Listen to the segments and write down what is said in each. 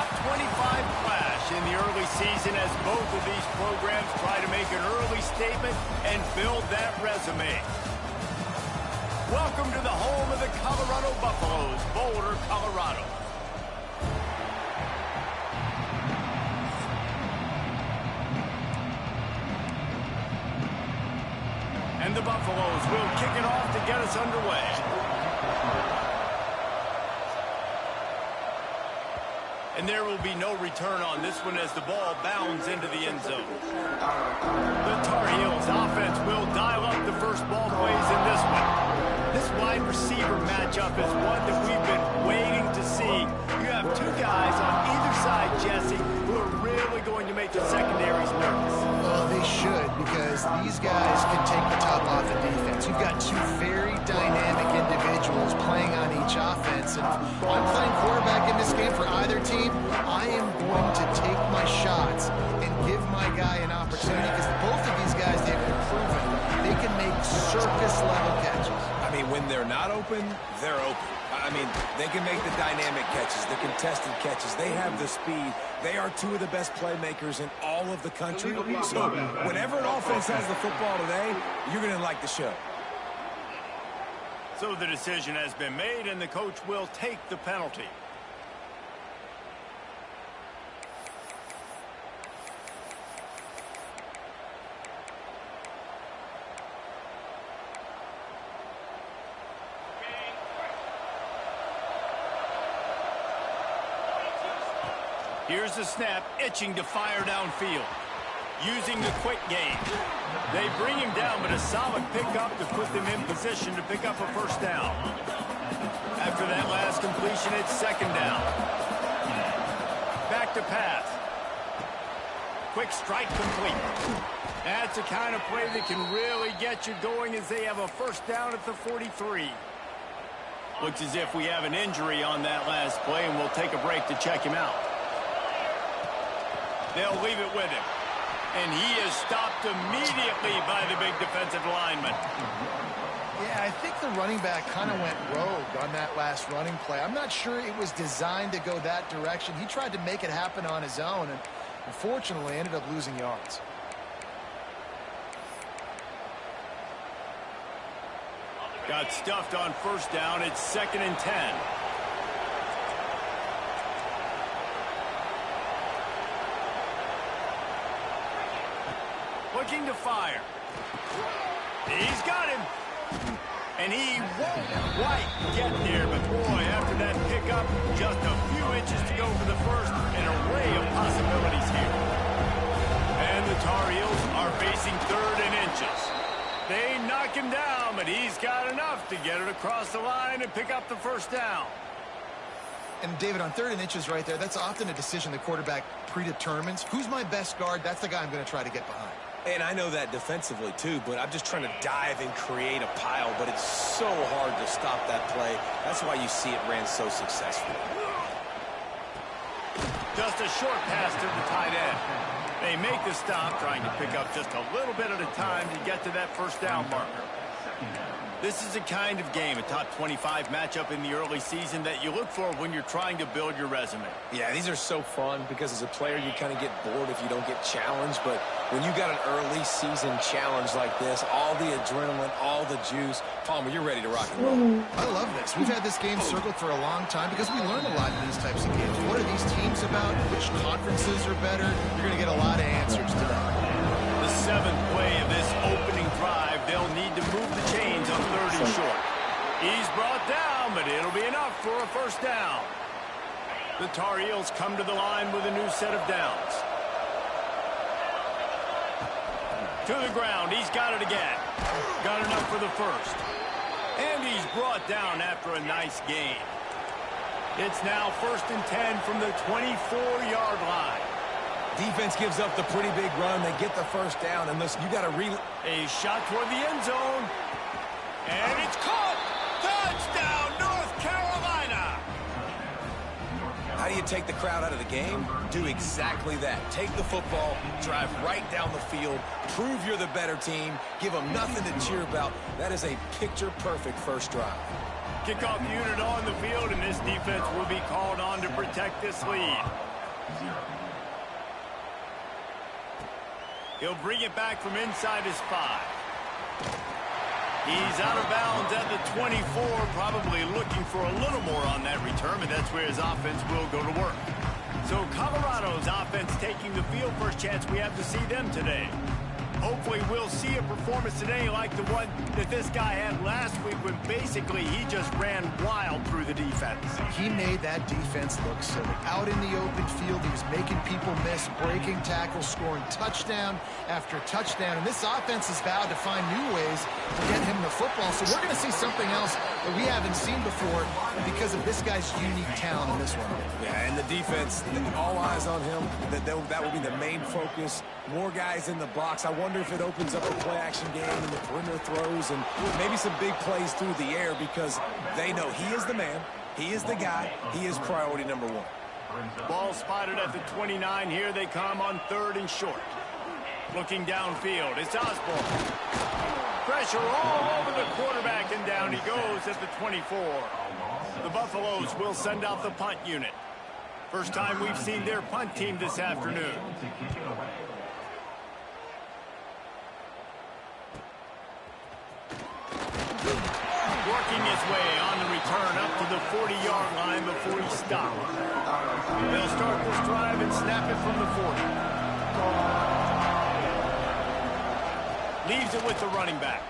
top 25 clash in the early season as both of these programs try to make an early statement and build that resume. Welcome to the home of the Colorado Buffaloes, Boulder, Colorado. And the Buffaloes will kick it off to get us underway. And there will be no return on this one as the ball bounds into the end zone. The Tar Heels offense will dial up the first ball plays in this one. This wide receiver matchup is one that we've been waiting to see. You have two guys on either side, Jesse, who are really going to make the secondaries nervous. Well, they should, because these guys can take the top off the defense. You've got two very dynamic individuals playing on each offense. And if I'm playing quarterback in this game for either team, I am going to take my shots and give my guy an opportunity, because both of these guys, they've been proven they can make circus-level catches. I mean, when they're not open, they're open. I mean, they can make the dynamic catches, the contested catches. They have the speed. They are two of the best playmakers in all of the country. So whenever an offense has the football today, you're going to like the show. So the decision has been made, and the coach will take the penalty. Here's the snap, itching to fire downfield. Using the quick game. They bring him down, but a solid pickup to put them in position to pick up a first down. After that last completion, it's second down. Back to pass. Quick strike complete. That's the kind of play that can really get you going as they have a first down at the 43. Looks as if we have an injury on that last play, and we'll take a break to check him out. They'll leave it with him. And he is stopped immediately by the big defensive lineman. Yeah, I think the running back kind of went rogue on that last running play. I'm not sure it was designed to go that direction. He tried to make it happen on his own, and unfortunately ended up losing yards. Got stuffed on first down. It's 2nd and 10. Looking to fire. He's got him. And he won't quite get there. But boy, after that pickup, just a few inches to go for the first. An array of possibilities here. And the Tar Heels are facing 3rd and inches. They knock him down, but he's got enough to get it across the line and pick up the first down. And David, on 3rd and inches right there, that's often a decision the quarterback predetermines. Who's my best guard? That's the guy I'm going to try to get behind. And I know that defensively, too, but I'm just trying to dive and create a pile, but it's so hard to stop that play. That's why you see it ran so successfully. Just a short pass to the tight end. They make the stop, trying to pick up just a little bit at a time to get to that first down marker. This is the kind of game, a top 25 matchup in the early season, that you look for when you're trying to build your resume. Yeah, these are so fun because as a player, you kind of get bored if you don't get challenged. But when you got an early season challenge like this, all the adrenaline, all the juice, Palmer, you're ready to rock and roll. I love this. We've had this game circled for a long time because we learn a lot in these types of games. What are these teams about? Which conferences are better? You're going to get a lot of answers to that. The 7th play of this opening drive, they'll need to move the chains on 3rd and short. He's brought down, but it'll be enough for a first down. The Tar Heels come to the line with a new set of downs. To the ground, he's got it again. Got enough for the first. And he's brought down after a nice gain. It's now 1st and 10 from the 24-yard line. Defense gives up the pretty big run. They get the first down. And listen, you got to a shot toward the end zone. And it's caught. Touchdown, North Carolina. How do you take the crowd out of the game? Do exactly that. Take the football, drive right down the field, prove you're the better team, give them nothing to cheer about. That is a picture-perfect first drive. Kickoff unit on the field, and this defense will be called on to protect this lead. He'll bring it back from inside his 5. He's out of bounds at the 24, probably looking for a little more on that return, and that's where his offense will go to work. So Colorado's offense taking the field. First chance we have to see them today. Hopefully we'll see a performance today like the one that this guy had last week when basically he just ran wild through the defense. He made that defense look silly. Out in the open field, he was making people miss, breaking tackles, scoring touchdown after touchdown. And this offense has vowed to find new ways to get him the football. So we're going to see something else that we haven't seen before because of this guy's unique talent in this one. Yeah, and the defense, all eyes on him. That will be the main focus. More guys in the box. I wonder if it opens up a play-action game and the perimeter throws and maybe some big plays through the air because they know he is the man, he is the guy, he is priority number 1. Ball spotted at the 29. Here they come on 3rd and short. Looking downfield, it's Osborne. Pressure all over the quarterback, and down he goes at the 24. The Buffaloes will send out the punt unit. First time we've seen their punt team this afternoon. Working his way on the return up to the 40-yard line before he stopped. They'll start this drive and snap it from the 40. Leaves it with the running back.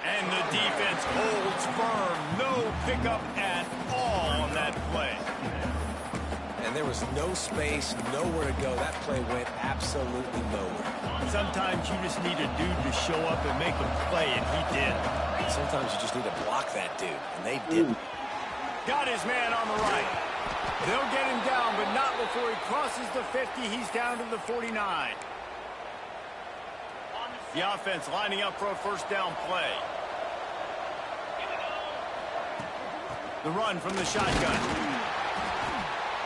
And the defense holds firm. No pickup at all on that play. And there was no space, nowhere to go. That play went absolutely nowhere. Sometimes you just need a dude to show up and make a play, and he did. Sometimes you just need to block that dude, and they didn't. Got his man on the right. They'll get him down, but not before he crosses the 50. He's down to the 49. The offense lining up for a first down play. The run from the shotgun.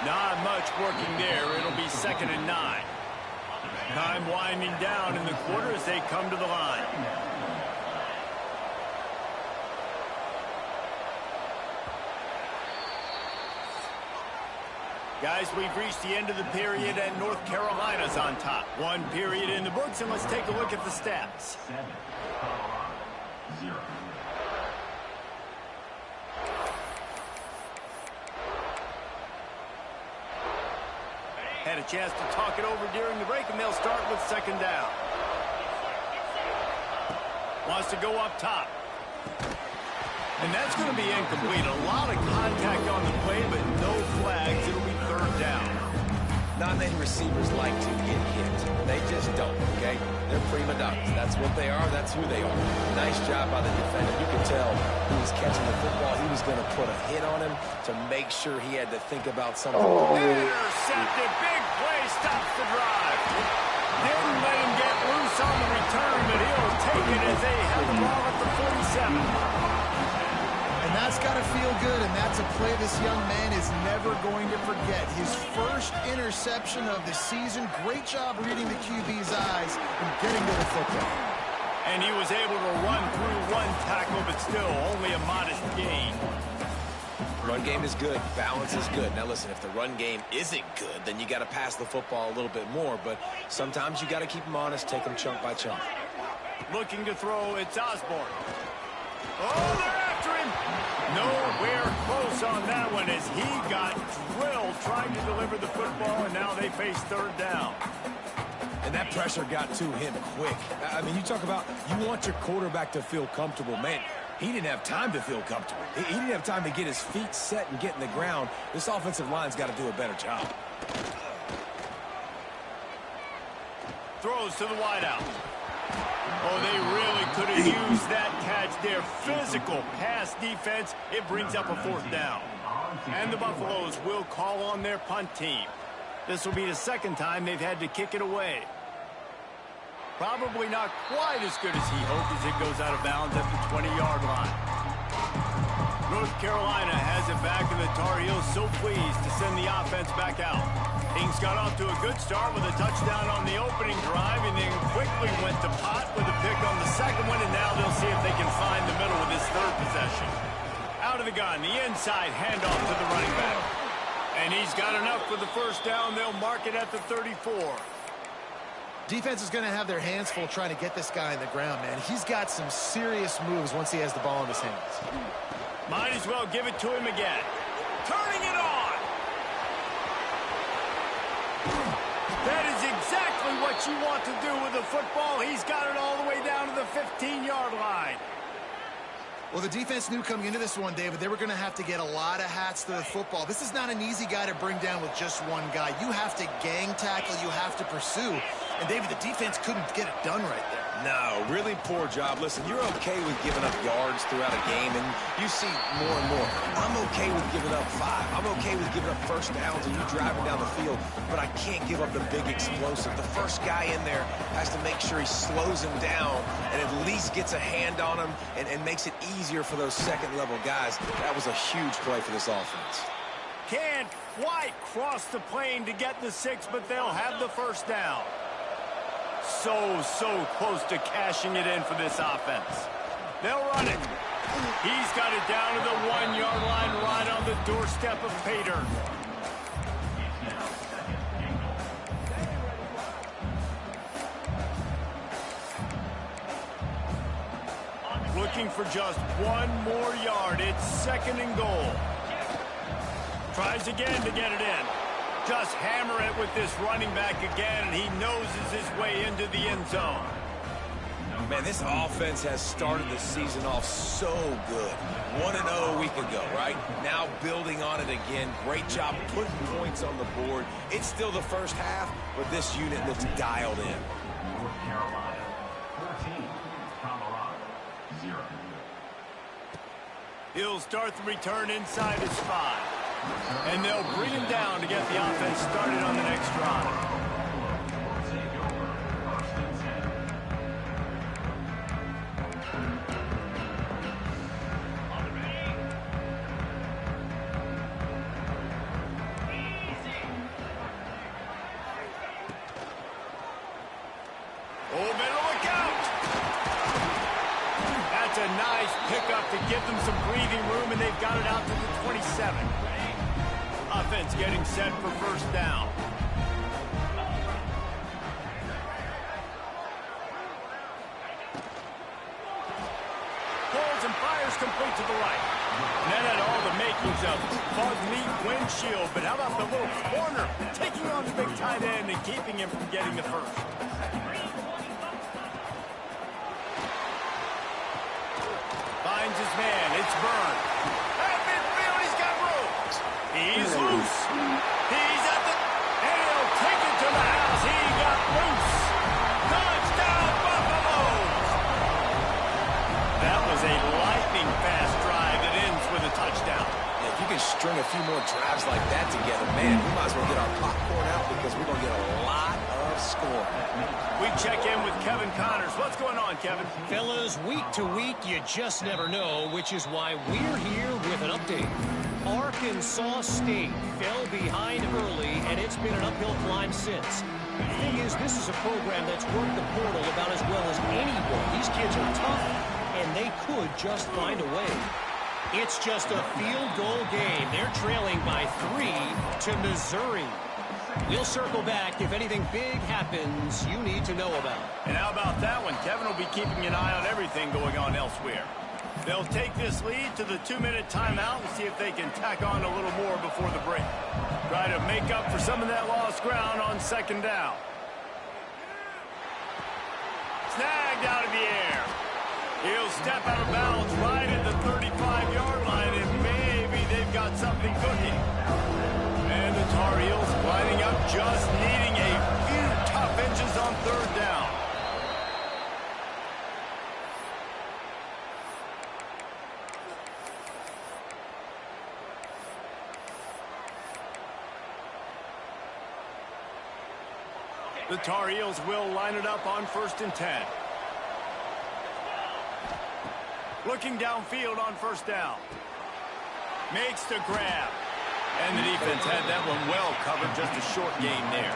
Not much working there. It'll be 2nd and 9. Time winding down in the quarter as they come to the line. Guys, we've reached the end of the period, and North Carolina's on top. 1 period in the books, and let's take a look at the stats. 0. Had a chance to talk it over during the break, and they'll start with 2nd down. Wants to go up top. And that's going to be incomplete. A lot of contact on the play, but no flags. It'll be 3rd down. Not many receivers like to get hit. They just don't, okay? They're prima donnas. That's what they are. That's who they are. Nice job by the defender. You could tell he was catching the football. He was going to put a hit on him to make sure he had to think about something. Intercepted. Big play. Stops the drive. Didn't let him get loose on the return, but he'll take it as they have the ball at the 47. And that's got to feel good, and that's a play this young man is never going to forget. His first interception of the season. Great job reading the QB's eyes and getting to the football. And he was able to run through 1 tackle, but still only a modest gain. Run game is good. Balance is good. Now, listen, if the run game isn't good, then you got to pass the football a little bit more. But sometimes you got to keep them honest, take them chunk by chunk. Looking to throw, it's Osborne. Oh, they're after him. Nowhere close on that one as he got drilled trying to deliver the football, and now they face 3rd down. And that pressure got to him quick. I mean, you talk about you want your quarterback to feel comfortable. Man, he didn't have time to feel comfortable. He didn't have time to get his feet set and get in the ground. This offensive line's got to do a better job. Throws to the wideout. Oh, they really could have used that catch there. Physical pass defense. It brings up a 4th down. And the Buffaloes will call on their punt team. This will be the 2nd time they've had to kick it away. Probably not quite as good as he hoped as it goes out of bounds at the 20-yard line. North Carolina has it back, and the Tar Heels so pleased to send the offense back out. Things got off to a good start with a touchdown on the opening drive, and then quickly went to pot with a pick on the 2nd one, and now they'll see if they can find the middle with this 3rd possession. Out of the gun, the inside handoff to the running back. And he's got enough for the first down. They'll mark it at the 34. Defense is going to have their hands full trying to get this guy on the ground, man. He's got some serious moves once he has the ball in his hands. Might as well give it to him again. Turning it on. That is exactly what you want to do with the football. He's got it all the way down to the 15-yard line. Well, the defense knew coming into this one, David, they were going to have to get a lot of hats to the football. This is not an easy guy to bring down with just one guy. You have to gang tackle, you have to pursue. And, David, the defense couldn't get it done right there. No, really poor job. Listen, you're okay with giving up yards throughout a game, and you see more and more. I'm okay with giving up 5. I'm okay with giving up first downs and you driving down the field, but I can't give up the big explosive. The first guy in there has to make sure he slows him down and at least gets a hand on him and makes it easier for those second-level guys. That was a huge play for this offense. Can't quite cross the plane to get the 6, but they'll have the first down. So close to cashing it in for this offense. They'll run it. He's got it down to the 1-yard line, right on the doorstep of Pater. Looking for just one more yard. It's 2nd and goal. Tries again to get it in. Just hammer it with this running back again, and he noses his way into the end zone. Man, this offense has started the season off so good. 1-0 a week ago, right? Now building on it again. Great job putting points on the board. It's still the first half, but this unit looks dialed in. North Carolina, 14. Colorado, 0. He'll start the return inside his 5. And they'll bring him down to get the offense started on the next drive. Oh, better look out! That's a nice pickup to give them some breathing room, and they've got it out to the 27. Offense getting set for first down. Pulls and fires complete to the right. And that had all the makings of fog lead windshield, but how about the little corner taking on the big tight end and keeping him from getting the first? Finds his man. It's Byrne. At midfield, he's got room. He's loose. He's at the... And he'll take it to the house. He got loose. Touchdown, Buffalo. That was a lightning-fast drive that ends with a touchdown. Yeah, if you can string a few more drives like that together, man, we might as well get our popcorn out because we're going to get a lot of scoring. We check in with Kevin Connors. What's going on, Kevin? Fellas, week to week, you just never know, which is why we're here with an update. Arkansas State fell behind early, and it's been an uphill climb since. The thing is, this is a program that's worked the portal about as well as anyone. These kids are tough, and they could just find a way. It's just a field goal game. They're trailing by 3 to Missouri. We'll circle back if anything big happens you need to know about. And how about that one? Kevin will be keeping an eye on everything going on elsewhere. They'll take this lead to the 2-minute timeout and see if they can tack on a little more before the break. Try to make up for some of that lost ground on 2nd down. Snagged out of the air. He'll step out of bounds right at the 35-yard line, and maybe they've got something cooking. And the Tar Heels lining up, just needing a few tough inches on 3rd down. The Tar Heels will line it up on 1st and 10. Looking downfield on 1st down. Makes the grab. And the defense had that one well covered, just a short gain there.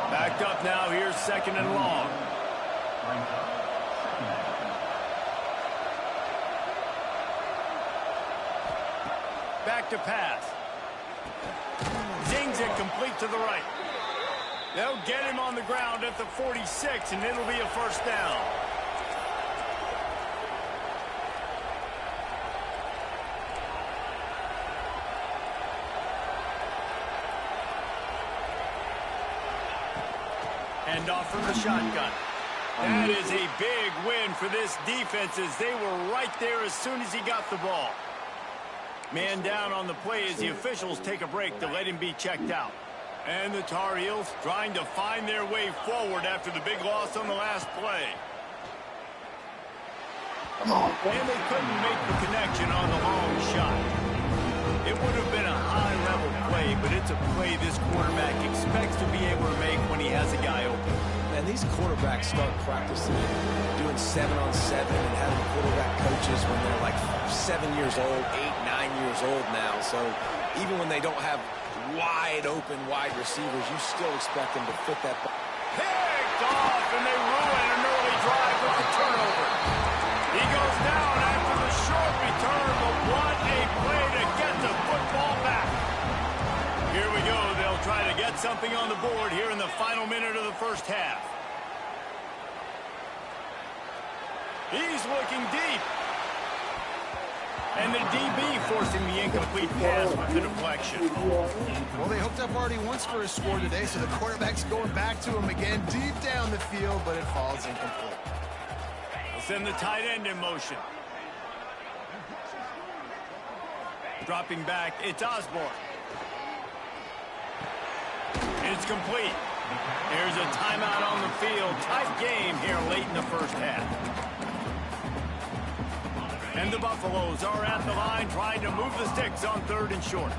Backed up now, here's 2nd and long. Back to pass. incomplete to the right. They'll get him on the ground at the 46, and it'll be a first down. Hand off from the shotgun. That is a big win for this defense as they were right there as soon as he got the ball. Man down on the play as the officials take a break to let him be checked out. And the Tar Heels trying to find their way forward after the big loss on the last play. And they couldn't make the connection on the long shot. It would have been a high-level play, but it's a play this quarterback expects to be able to make when he has a guy open. And these quarterbacks start practicing doing 7-on-7 and having quarterback coaches when they're like 7 years old, 8, 9 years old now. So even when they don't have wide receivers, you still expect them to fit that ball. Picked off, and they ruin an early drive with the turnover. He goes down after the short return, but what a play to get the football back. Here we go. They'll try to get something on the board here in the final minute of the first half. He's looking deep. And the DB forcing the incomplete pass with the deflection. Well, they hooked up already once for a score today, so the quarterback's going back to him again deep down the field, but it falls incomplete. They'll send the tight end in motion. Dropping back, it's Osborne. It's complete. Here's a timeout on the field. Tight game here late in the first half. And the Buffaloes are at the line trying to move the sticks on 3rd and short.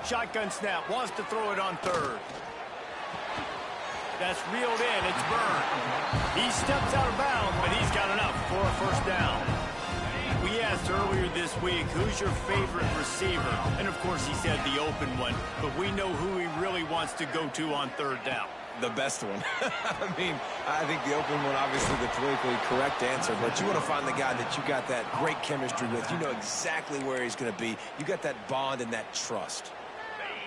Shotgun snap, wants to throw it on 3rd. That's reeled in, it's Byrne. He steps out of bounds, but he's got enough for a first down. We asked earlier this week, who's your favorite receiver? And of course he said the open one, but we know who he really wants to go to on 3rd down. The best one. I mean, I think the open one, obviously the politically correct answer, but you want to find the guy that you got that great chemistry with. You know exactly where he's going to be. You got that bond and that trust.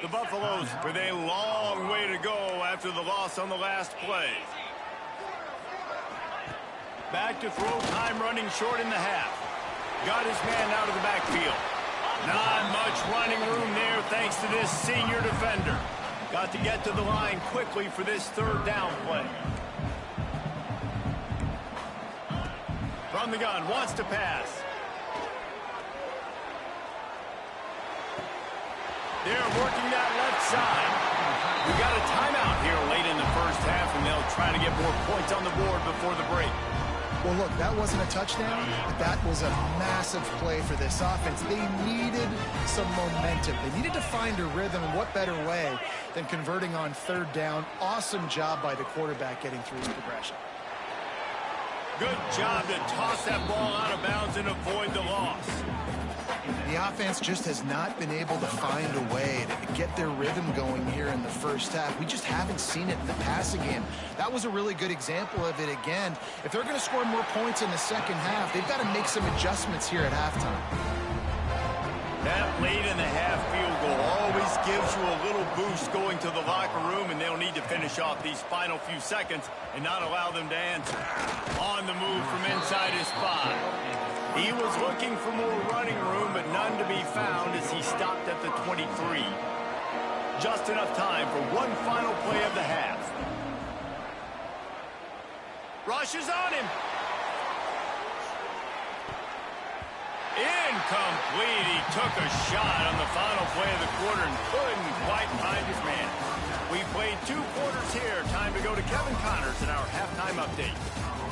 The Buffaloes with a long way to go after the loss on the last play. Back to throw, time running short in the half. Got his man out of the backfield. Not much running room there thanks to this senior defender. Got to get to the line quickly for this 3rd down play. From the gun, wants to pass. They're working that left side. We got a timeout here late in the first half, and they'll try to get more points on the board before the break. Well, look, that wasn't a touchdown, but that was a massive play for this offense. They needed some momentum. They needed to find a rhythm, and what better way than converting on 3rd down. Awesome job by the quarterback getting through his progression. Good job to toss that ball out of bounds and avoid the loss. The offense just has not been able to find a way to get their rhythm going here in the first half. We just haven't seen it in the passing game. That was a really good example of it again. If they're going to score more points in the second half, they've got to make some adjustments here at halftime. That late in the half field goal always gives you a little boost going to the locker room, and they'll need to finish off these final few seconds and not allow them to answer. On the move from inside his 5. He was looking for more running room, but none to be found as he stopped at the 23. Just enough time for one final play of the half. Rushes on him. Incomplete. He took a shot on the final play of the quarter and couldn't quite find his man. We played 2 quarters here. Time to go to Kevin Connors in our halftime update.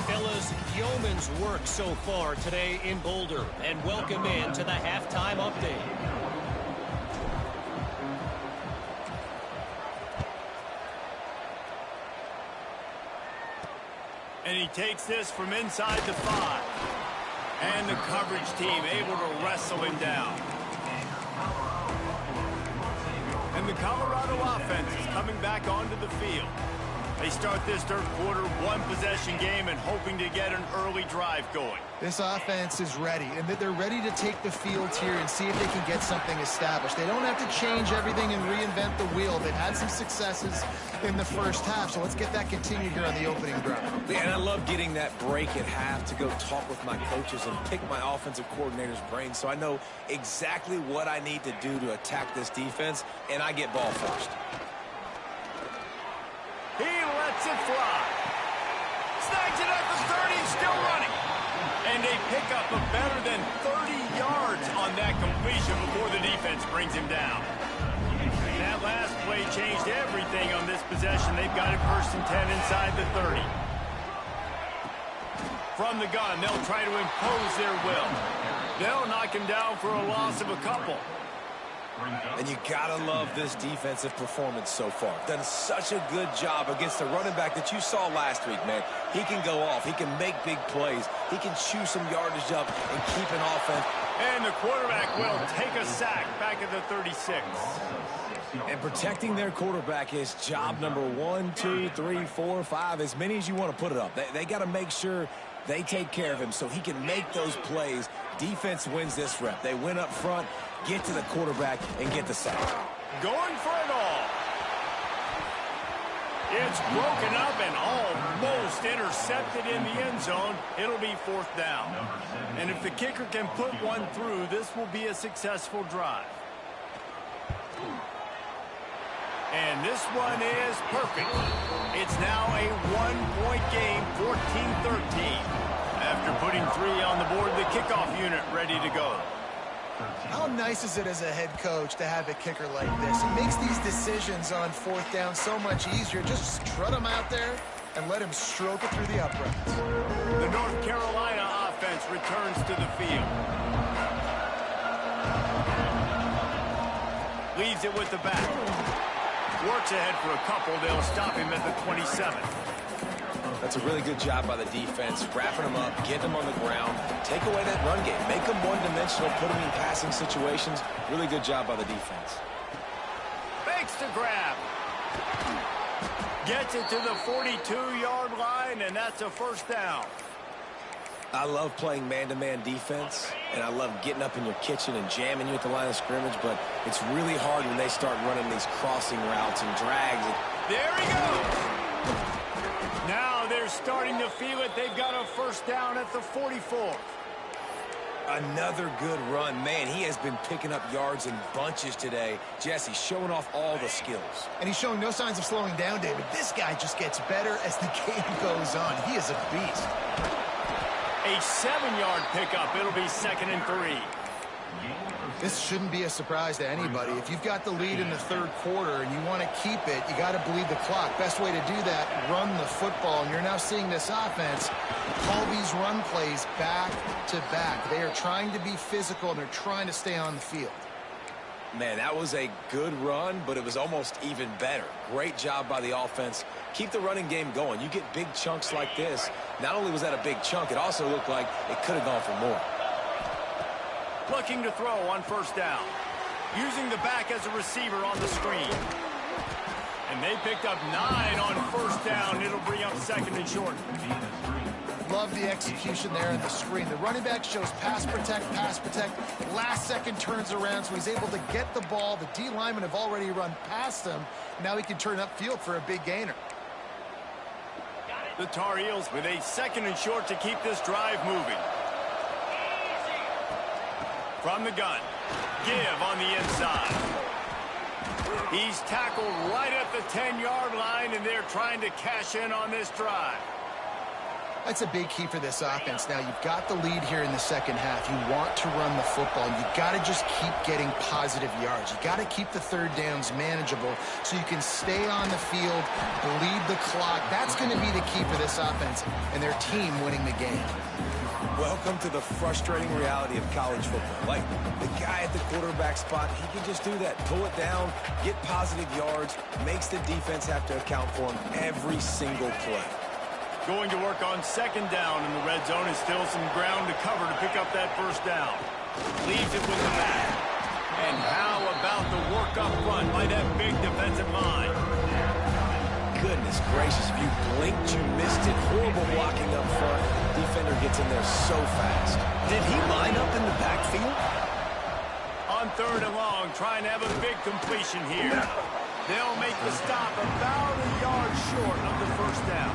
Fellas, yeoman's work so far today in Boulder, and welcome in to the halftime update. And he takes this from inside the 5. And the coverage team able to wrestle him down. And the Colorado offense is coming back onto the field. They start this third quarter, one-possession game, and hoping to get an early drive going. This offense is ready, and they're ready to take the field here and see if they can get something established. They don't have to change everything and reinvent the wheel. They've had some successes in the first half, so let's get that continued here on the opening drive. Yeah, and I love getting that break at half to go talk with my coaches and pick my offensive coordinator's brain so I know exactly what I need to do to attack this defense, and I get ball first. He lets it fly. Snags it at the 30, still running. And they pick up a better than 30 yards on that completion before the defense brings him down. That last play changed everything on this possession. They've got it 1st and 10 inside the 30. From the gun, they'll try to impose their will. They'll knock him down for a loss of a couple. And you gotta love this defensive performance so far. Done such a good job against the running back that you saw last week, man. He can go off. He can make big plays. He can chew some yardage up and keep an offense. And the quarterback will take a sack back at the 36. And protecting their quarterback is job number 1, 2, 3, 4, 5, as many as you want to put it up. They got to make sure they take care of him so he can make those plays. Defense wins this rep. They win up front, get to the quarterback, and get the sack. Going for it all. It's broken up and almost intercepted in the end zone. It'll be 4th down. And if the kicker can put one through, this will be a successful drive. And this one is perfect. It's now a 1-point game, 14-13. After putting 3 on the board, the kickoff unit ready to go. How nice is it as a head coach to have a kicker like this? He makes these decisions on 4th down so much easier. Just strut him out there and let him stroke it through the uprights. The North Carolina offense returns to the field. Leaves it with the back. Works ahead for a couple. They'll stop him at the 27. That's a really good job by the defense, wrapping them up, getting them on the ground, take away that run game, make them one-dimensional, put them in passing situations. Really good job by the defense. Fakes the grab. Gets it to the 42-yard line, and that's a 1st down. I love playing man-to-man defense, and I love getting up in your kitchen and jamming you at the line of scrimmage, but it's really hard when they start running these crossing routes and drags. There he goes. Now they're starting to feel it. They've got a 1st down at the 44. Another good run. Man, he has been picking up yards in bunches today. Jesse showing off all the skills. And he's showing no signs of slowing down, David. This guy just gets better as the game goes on. He is a beast. A 7-yard pickup. It'll be 2nd and 3. This shouldn't be a surprise to anybody. If you've got the lead in the 3rd quarter and you want to keep it, you got to bleed the clock. Best way to do that, run the football. And you're now seeing this offense call these run plays back to back. They are trying to be physical, and they're trying to stay on the field. Man, that was a good run, but it was almost even better. Great job by the offense. Keep the running game going. You get big chunks like this. Not only was that a big chunk, it also looked like it could have gone for more. Looking to throw on 1st down. Using the back as a receiver on the screen. And they picked up 9 on 1st down. It'll bring up 2nd and short. Love the execution there in the screen. The running back shows pass protect, last second turns around, so he's able to get the ball. The D linemen have already run past him. Now he can turn upfield for a big gainer. The Tar Heels with a 2nd and short to keep this drive moving. From the gun, give on the inside. He's tackled right at the 10-yard line, and they're trying to cash in on this drive. That's a big key for this offense. Now, you've got the lead here in the 2nd half. You want to run the football. You've got to just keep getting positive yards. You've got to keep the 3rd downs manageable so you can stay on the field, bleed the clock. That's going to be the key for this offense and their team winning the game. Welcome to the frustrating reality of college football. Like, the guy at the quarterback spot, he can just do that. Pull it down, get positive yards, makes the defense have to account for him every single play. Going to work on 2nd down in the red zone. Is still some ground to cover to pick up that 1st down. Leaves it with the back. And how about the work up front by that big defensive line? goodness gracious. If you blinked, you missed it. Horrible blocking up front. Defender gets in there so fast. Did he line up in the backfield? On 3rd and long, trying to have a big completion here. They'll make the stop about a yard short of the first down.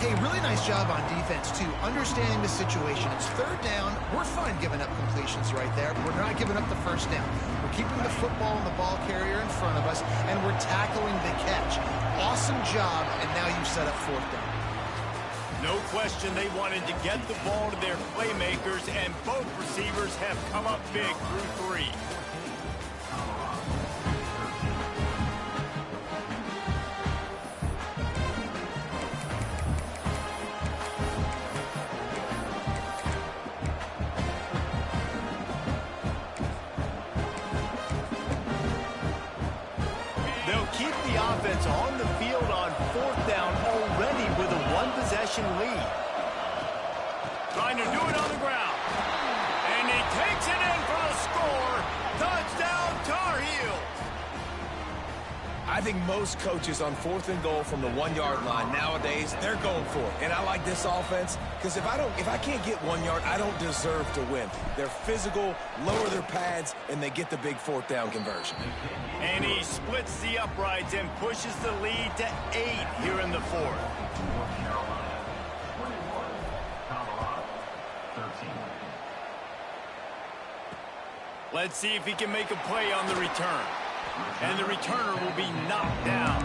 Hey, really nice job on defense, too, understanding the situation. It's 3rd down. We're fine giving up completions right there. We're not giving up the first down. We're keeping the football and the ball carrier in front of us, and we're tackling the catch. Awesome job, and now you set up 4th down. No question they wanted to get the ball to their playmakers, and both receivers have come up big through 3. They'll keep the offense on the field on 4th down already with a 1-possession lead. Trying to do it on the ground. And he takes it in for the score. Touchdown, Tar Heels. I think most coaches on 4th and goal from the 1-yard line nowadays, they're going for it. And I like this offense because if I can't get 1 yard, I don't deserve to win. They're physical, lower their pads, and they get the big 4th down conversion. And he splits the uprights and pushes the lead to 8 here in the 4th. North Carolina 21, Colorado 13. Let's see if he can make a play on the return. And the returner will be knocked down.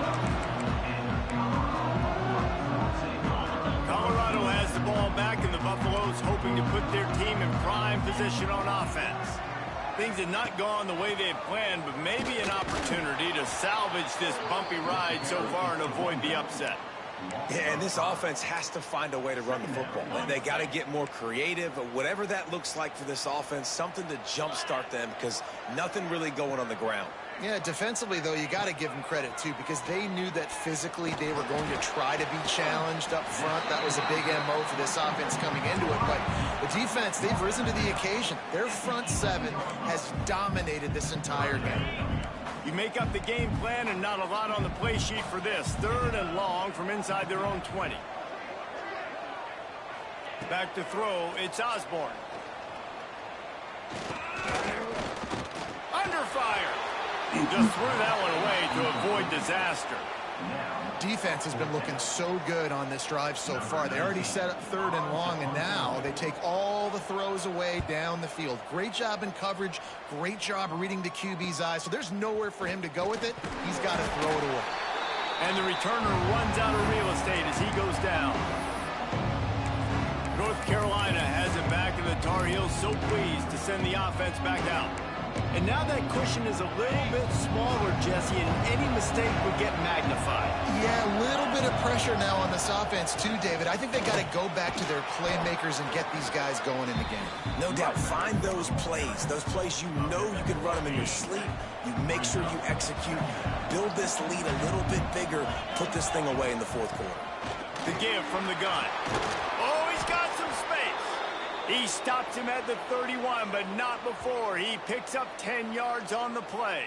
Colorado has the ball back, and the Buffaloes hoping to put their team in prime position on offense. Things have not gone the way they had planned, but maybe an opportunity to salvage this bumpy ride so far and avoid the upset. Yeah, and this offense has to find a way to run the football. They got to get more creative, whatever that looks like for this offense, something to jumpstart them because nothing really going on the ground. Yeah, defensively, though, you got to give them credit, too, because they knew that physically they were going to try to be challenged up front. That was a big MO for this offense coming into it. But the defense, they've risen to the occasion. Their front 7 has dominated this entire game. You make up the game plan and not a lot on the play sheet for this. 3rd and long from inside their own 20. Back to throw, it's Osborne. Under fire. Just threw that one away to avoid disaster. Defense has been looking so good on this drive so far. They already set up 3rd and long, and now they take all the throws away down the field. Great job in coverage. Great job reading the QB's eyes. So there's nowhere for him to go with it. He's got to throw it away. And the returner runs out of real estate as he goes down. North Carolina has it back, and the Tar Heels so pleased to send the offense back out. And now that cushion is a little bit smaller, Jesse, and any mistake would get magnified. Yeah, a little bit of pressure now on this offense too, David. I think they got to go back to their playmakers and get these guys going in the game. No doubt, find those plays you know you can run them in your sleep. You make sure you execute, build this lead a little bit bigger, put this thing away in the 4th quarter. The give from the gun. Oh, he's got some space. He stops him at the 31, but not before. He picks up 10 yards on the play.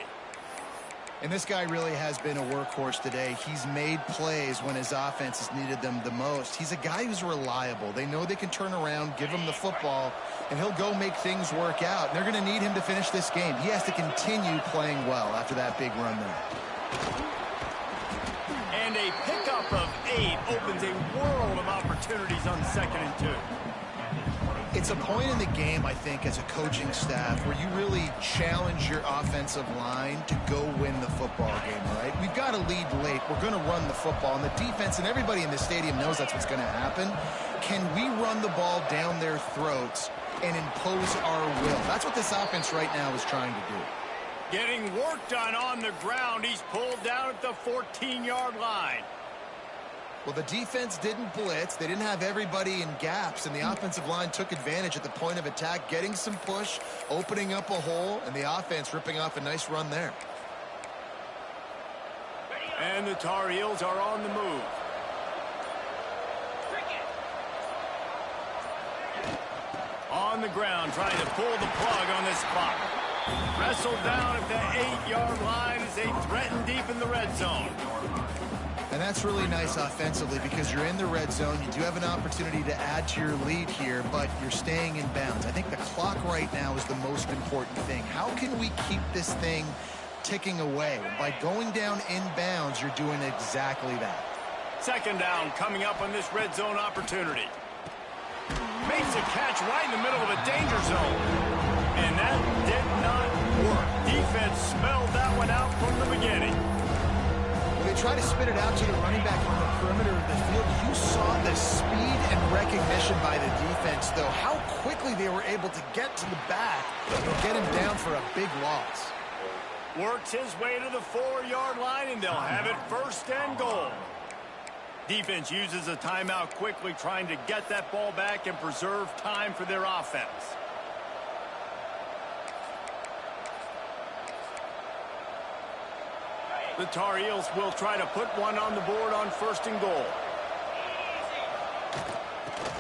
And this guy really has been a workhorse today. He's made plays when his offense has needed them the most. He's a guy who's reliable. They know they can turn around, give him the football, and he'll go make things work out. And they're going to need him to finish this game. He has to continue playing well after that big run there. And a pickup of 8 opens a world of opportunities on 2nd and 2. It's a point in the game, I think, as a coaching staff where you really challenge your offensive line to go win the football game, right? We've got to lead late. We're going to run the football, and the defense and everybody in the stadium knows that's what's going to happen. Can we run the ball down their throats and impose our will? That's what this offense right now is trying to do. Getting work done on the ground. He's pulled down at the 14-yard line. Well, the defense didn't blitz. They didn't have everybody in gaps, and the offensive line took advantage at the point of attack, getting some push, opening up a hole, and the offense ripping off a nice run there. And the Tar Heels are on the move. On the ground, trying to pull the plug on this clock. Wrestled down at the 8-yard line as they threaten deep in the red zone. And that's really nice offensively because you're in the red zone. You do have an opportunity to add to your lead here, but you're staying in bounds. I think the clock right now is the most important thing. How can we keep this thing ticking away? By going down in bounds, you're doing exactly that. Second down coming up on this red zone opportunity. Makes a catch right in the middle of a danger zone. And that did not work. Defense smelled that one out from the beginning. They try to spit it out to the running back on the perimeter of the field. You saw the speed and recognition by the defense, though. How quickly they were able to get to the back and get him down for a big loss. Works his way to the 4-yard line, and they'll have it first and goal. Defense uses a timeout quickly, trying to get that ball back and preserve time for their offense. The Tar Heels will try to put one on the board on first and goal.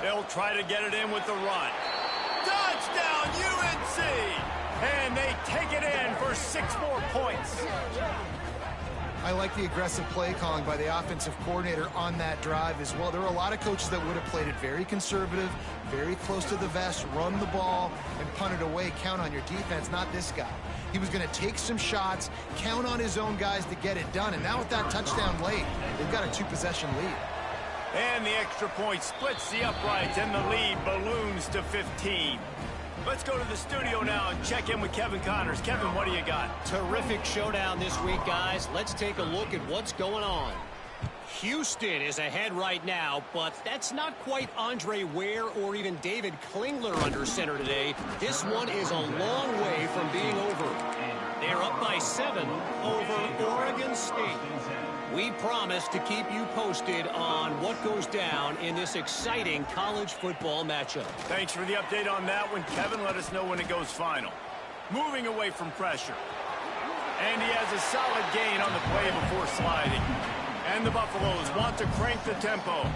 They'll try to get it in with the run. Touchdown, UNC! And they take it in for 6 more points. I like the aggressive play calling by the offensive coordinator on that drive as well. There are a lot of coaches that would have played it very conservative, very close to the vest, run the ball, and punt it away. Count on your defense, not this guy. He was going to take some shots, count on his own guys to get it done. And now with that touchdown late, they've got a 2-possession lead. And the extra point splits the uprights, and the lead balloons to 15. Let's go to the studio now and check in with Kevin Connors. Kevin, what do you got? Terrific showdown this week, guys. Let's take a look at what's going on. Houston is ahead right now, but that's not quite Andre Ware or even David Klingler under center today. This one is a long way from being over. They're up by 7 over Oregon State. We promise to keep you posted on what goes down in this exciting college football matchup. Thanks for the update on that one, Kevin. Let us know when it goes final. Moving away from pressure. And he has a solid gain on the play before sliding. And the Buffaloes want to crank the tempo.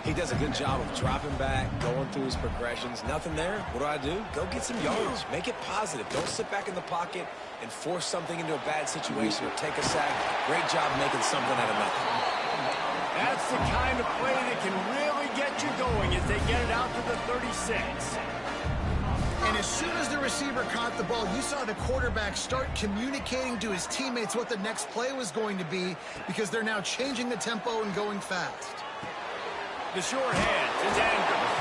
He does a good job of dropping back, going through his progressions. Nothing there. What do? Go get some yards. Make it positive. Don't sit back in the pocket and force something into a bad situation or take a sack. Great job making something out of nothing. That's the kind of play that can really get you going as they get it out to the 36. And as soon as the receiver caught the ball, you saw the quarterback start communicating to his teammates what the next play was going to be because they're now changing the tempo and going fast. The short hand is Andrews.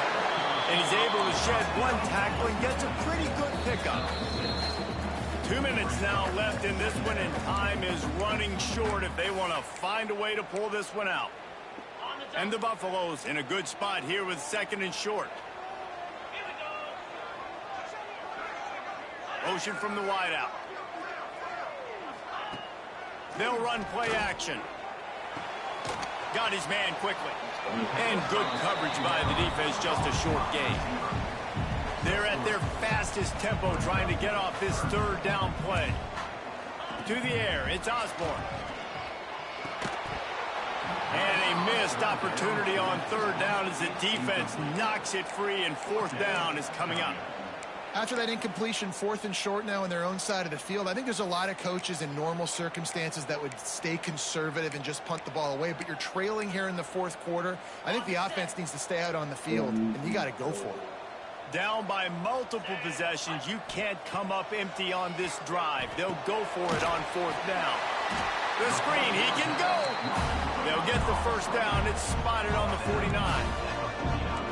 And he's able to shed one tackle and gets a pretty good pickup. 2 minutes now left in this one, and time is running short if they want to find a way to pull this one out. And the Buffaloes in a good spot here with 2nd and short. Motion from the wideout. They'll run play action. Got his man quickly. And good coverage by the defense, just a short gain. They're at their fastest tempo trying to get off this 3rd down play. To the air, it's Osborne. And a missed opportunity on 3rd down as the defense knocks it free, and 4th down is coming up. After that incompletion, 4th and short now on their own side of the field, I think there's a lot of coaches in normal circumstances that would stay conservative and just punt the ball away. But you're trailing here in the 4th quarter. I think the offense needs to stay out on the field, and you got to go for it. Down by multiple possessions, you can't come up empty on this drive. They'll go for it on 4th down. The screen, he can go. They'll get the 1st down. It's spotted on the 49.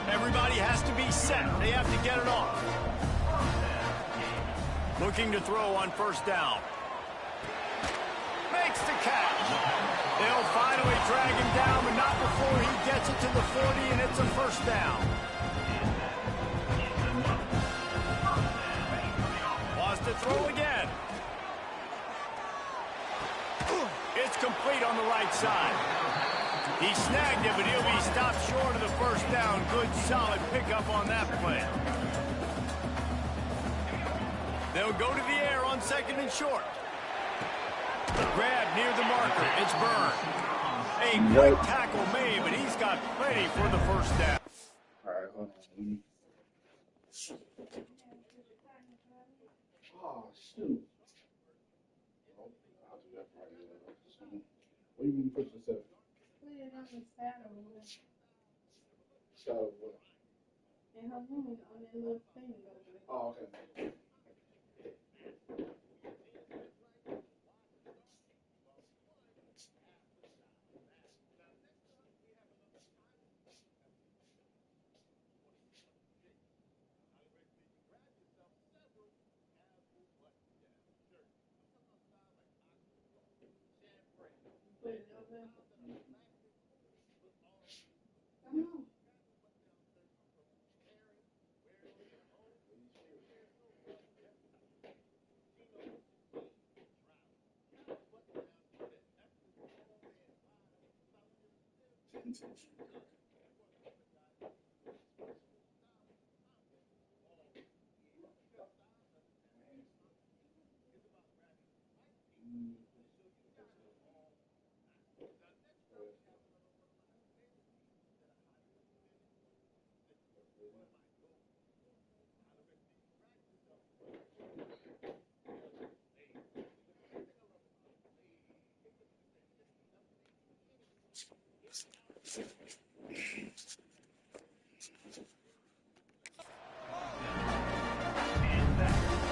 Everybody has to be set. They have to get it off. Looking to throw on 1st down. Makes the catch. They'll finally drag him down, but not before he gets it to the 40, and it's a 1st down. Lost to throw again. It's complete on the right side. He snagged it, but he'll be stopped short of the 1st down. Good, solid pickup on that play. They'll go to the air on 2nd and short. Grab near the marker. It's Byrne. A quick tackle made, but he's got plenty for the 1st down. All right, hold on. Oh, shoot. I'll do that right now. What do you mean push this up? So what? And her room is on that little thing over there. Oh, okay. Put it over there. Come on.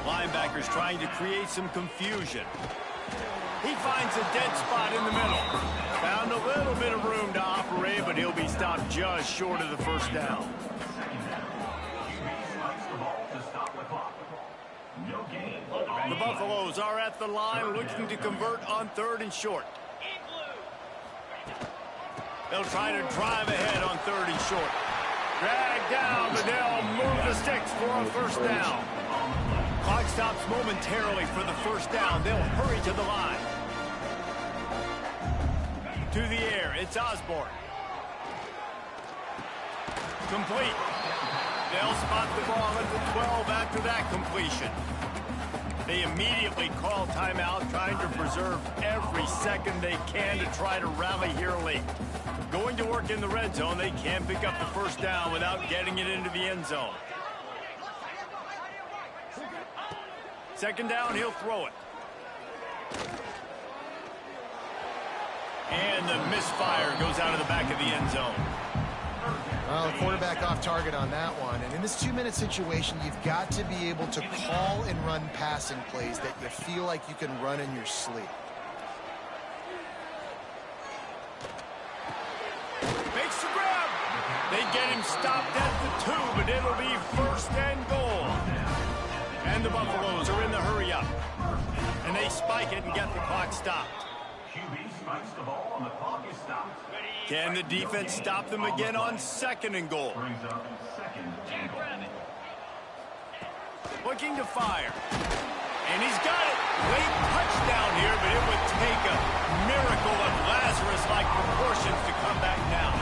Linebackers trying to create some confusion. He finds a dead spot in the middle. Found a little bit of room to operate, but he'll be stopped just short of the first down. The Buffaloes are at the line looking to convert on 3rd and short. They'll try to drive ahead on 3rd and short. Drag down, but they'll move the sticks for a first down. Clock stops momentarily for the first down. They'll hurry to the line. To the air, it's Osborne. Complete. They'll spot the ball at the 12 after that completion. They immediately call timeout, trying to preserve every second they can to try to rally here late. Going to work in the red zone, they can't pick up the first down without getting it into the end zone. 2nd down, he'll throw it. And the misfire goes out of the back of the end zone. Well, the quarterback off target on that one. And in this 2-minute situation, you've got to be able to call and run passing plays that you feel like you can run in your sleep. Makes the grab. They get him stopped at the 2, but it'll be 1st and goal. And the Buffaloes are in the hurry-up. And they spike it and get the clock stopped. QB spikes the ball and the clock is stopped. Can the defense stop them again on 2nd and goal? Brings up 2nd and goal. Looking to fire. And he's got it. Late touchdown here, but it would take a miracle of Lazarus-like proportions to come back down.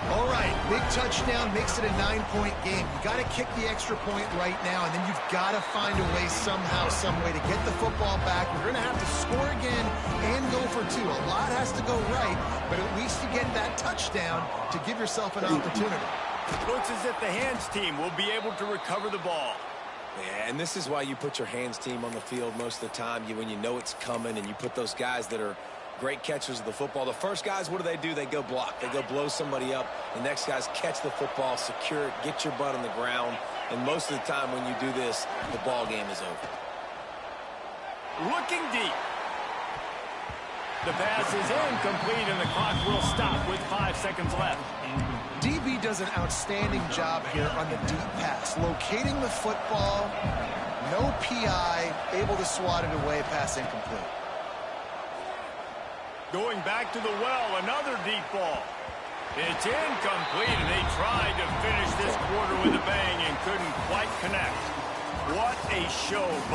All right, big touchdown makes it a 9-point game. You got to kick the extra point right now, and then you've got to find a way somehow, some way to get the football back. We're going to have to score again and go for 2. A lot has to go right, but at least you get that touchdown to give yourself an opportunity. Looks as if the hands team will be able to recover the ball. Yeah, and this is why you put your hands team on the field most of the time. When you know it's coming, and you put those guys that are great catchers of the football. The first guys, what do? They go block. They go blow somebody up. The next guys catch the football, secure it, get your butt on the ground. And most of the time when you do this, the ball game is over. Looking deep. The pass is incomplete, and the clock will stop with 5 seconds left. DB does an outstanding job here on the deep pass. Locating the football, no PI, able to swat it away, pass incomplete. Going back to the well, another deep ball. It's incomplete, and they tried to finish this quarter with a bang and couldn't quite connect. What a show.